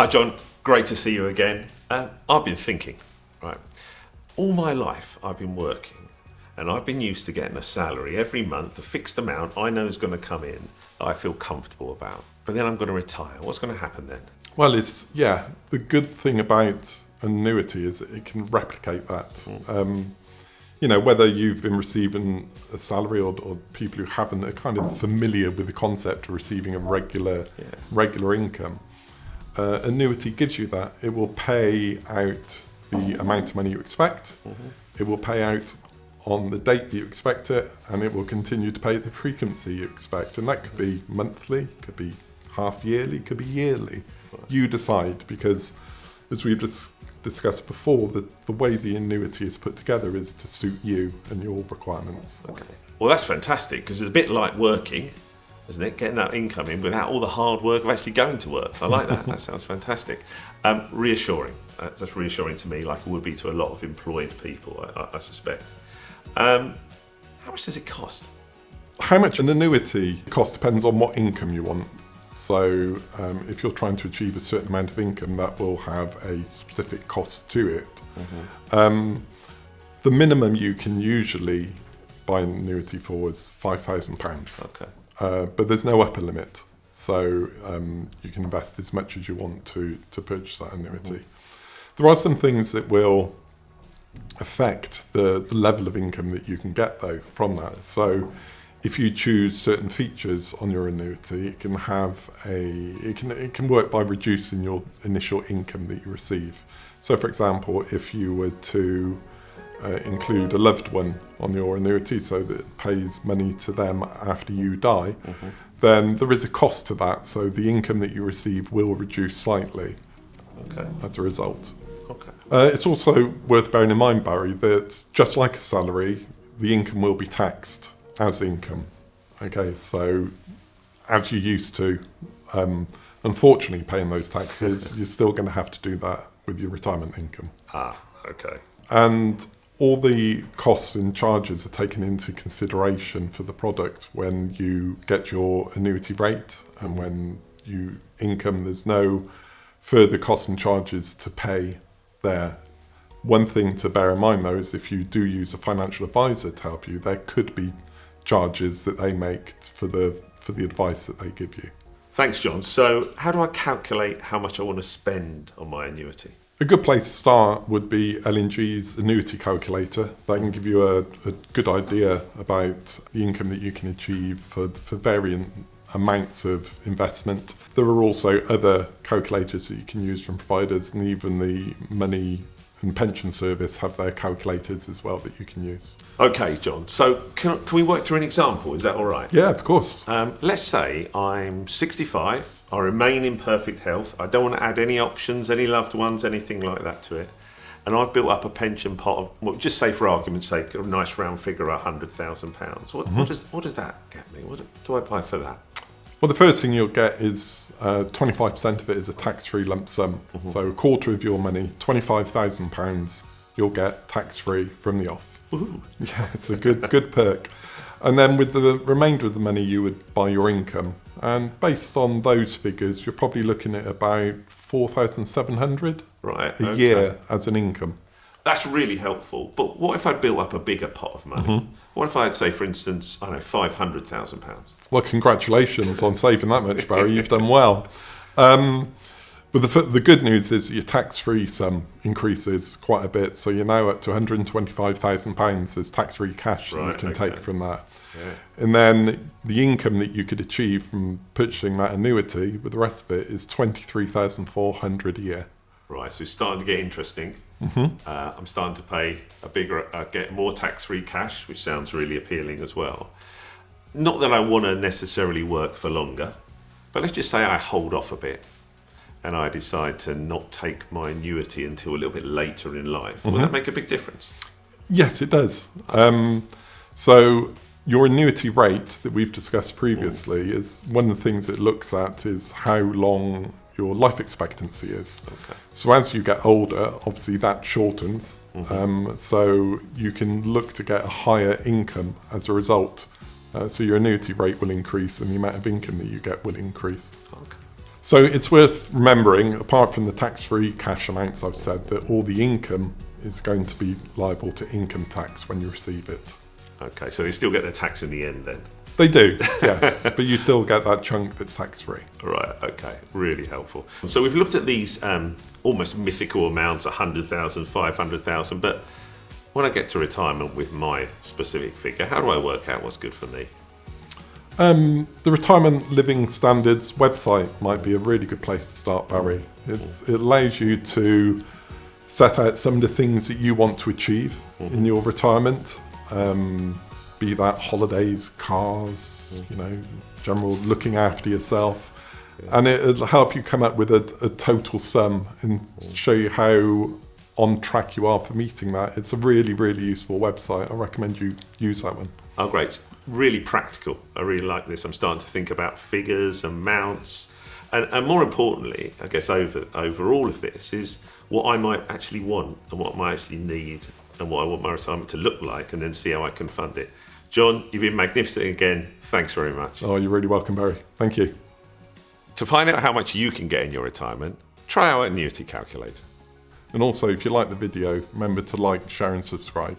Hi, John. Great to see you again. I've been thinking, right? All my life I've been working and I've been used to getting a salary every month, a fixed amount I know is going to come in that I feel comfortable about. But then I'm going to retire. What's going to happen then? Well, the good thing about annuity is that it can replicate that. Whether you've been receiving a salary or people who haven't are kind of familiar with the concept of receiving a regular income. Annuity gives you that. It will pay out the amount of money you expect. It will pay out on the date that you expect it, and it will continue to pay at the frequency you expect. And that could be monthly, could be half yearly, could be yearly. You decide, because as we've discussed before, the way the annuity is put together is to suit you and your requirements. Okay. Well, that's fantastic, because it's a bit like working, isn't it? Getting that income in without all the hard work of actually going to work. I like that. That sounds fantastic. Reassuring. That's reassuring to me, like it would be to a lot of employed people, I suspect. How much does it cost? How much an annuity costs depends on what income you want. So if you're trying to achieve a certain amount of income, that will have a specific cost to it. The minimum you can usually buy an annuity for is £5,000. Okay. But there's no upper limit. So you can invest as much as you want to purchase that annuity. There are some things that will affect the level of income that you can get, though, from that. So if you choose certain features on your annuity, it can work by reducing your initial income that you receive. So, for example, if you were to include a loved one on your annuity so that it pays money to them after you die, then there is a cost to that. So the income that you receive will reduce slightly as a result. It's also worth bearing in mind, Barry, that just like a salary, the income will be taxed as income. Okay, so as you used to, unfortunately paying those taxes, you're still going to have to do that with your retirement income. Okay. And all the costs and charges are taken into consideration for the product when you get your annuity rate, and when you income, there's no further costs and charges to pay there. One thing to bear in mind, though, is if you do use a financial advisor to help you, there could be charges that they make for the advice that they give you. Thanks, John. So how do I calculate how much I want to spend on my annuity? A good place to start would be L&G's annuity calculator. That can give you a good idea about the income that you can achieve for varying amounts of investment. There are also other calculators that you can use from providers, and even the Money and Pension Service have their calculators as well that you can use. Okay, John. So can we work through an example? Is that all right? Yeah, of course. Let's say I'm 65. I remain in perfect health. I don't want to add any options, any loved ones, anything like that to it. And I've built up a pension pot of, well, just say for argument's sake, a nice round figure, £100,000. What does that get me? What do I apply for that? Well, the first thing you'll get is 25% of it is a tax-free lump sum. So a quarter of your money, £25,000, you'll get tax-free from the off. Yeah, it's a good perk. And then with the remainder of the money, you would buy your income. And based on those figures, you're probably looking at about £4,700 a year as an income. That's really helpful. But what if I built up a bigger pot of money? What if I had, say, for instance, I don't know, £500,000? Well, congratulations on saving that much, Barry. You've done well. But the good news is your tax-free sum increases quite a bit. So you're now up to £125,000 as tax-free cash that you can take from that. Yeah. And then the income that you could achieve from purchasing that annuity with the rest of it is £23,400 a year. Right, so it's starting to get interesting. I'm starting to pay get more tax-free cash, which sounds really appealing as well. Not that I want to necessarily work for longer, but let's just say I hold off a bit and I decide to not take my annuity until a little bit later in life. Will that make a big difference? Yes, it does. So your annuity rate that we've discussed previously is one of the things it looks at is how long your life expectancy is. So as you get older, obviously that shortens. So you can look to get a higher income as a result. So your annuity rate will increase and the amount of income that you get will increase. So it's worth remembering, apart from the tax-free cash amounts I've said, that all the income is going to be liable to income tax when you receive it. Okay, so they still get their tax in the end then? They do, yes, but you still get that chunk that's tax-free. Right, okay, really helpful. So we've looked at these almost mythical amounts, 100,000, 500,000, but when I get to retirement with my specific figure, how do I work out what's good for me? The Retirement Living Standards website might be a really good place to start, Barry. It allows you to set out some of the things that you want to achieve in your retirement. Be that holidays, cars, general looking after yourself. Yeah. And it'll help you come up with a total sum and show you how on track you are for meeting that. It's a really, really useful website. I recommend you use that one. Oh, great. It's really practical. I really like this. I'm starting to think about figures, amounts, and more importantly, I guess over all of this is what I might actually want and what I might actually need and what I want my retirement to look like, and then see how I can fund it. John, you've been magnificent again. Thanks very much. Oh, you're really welcome, Barry. Thank you. To find out how much you can get in your retirement, try our annuity calculator. And also, if you like the video, remember to like, share and subscribe.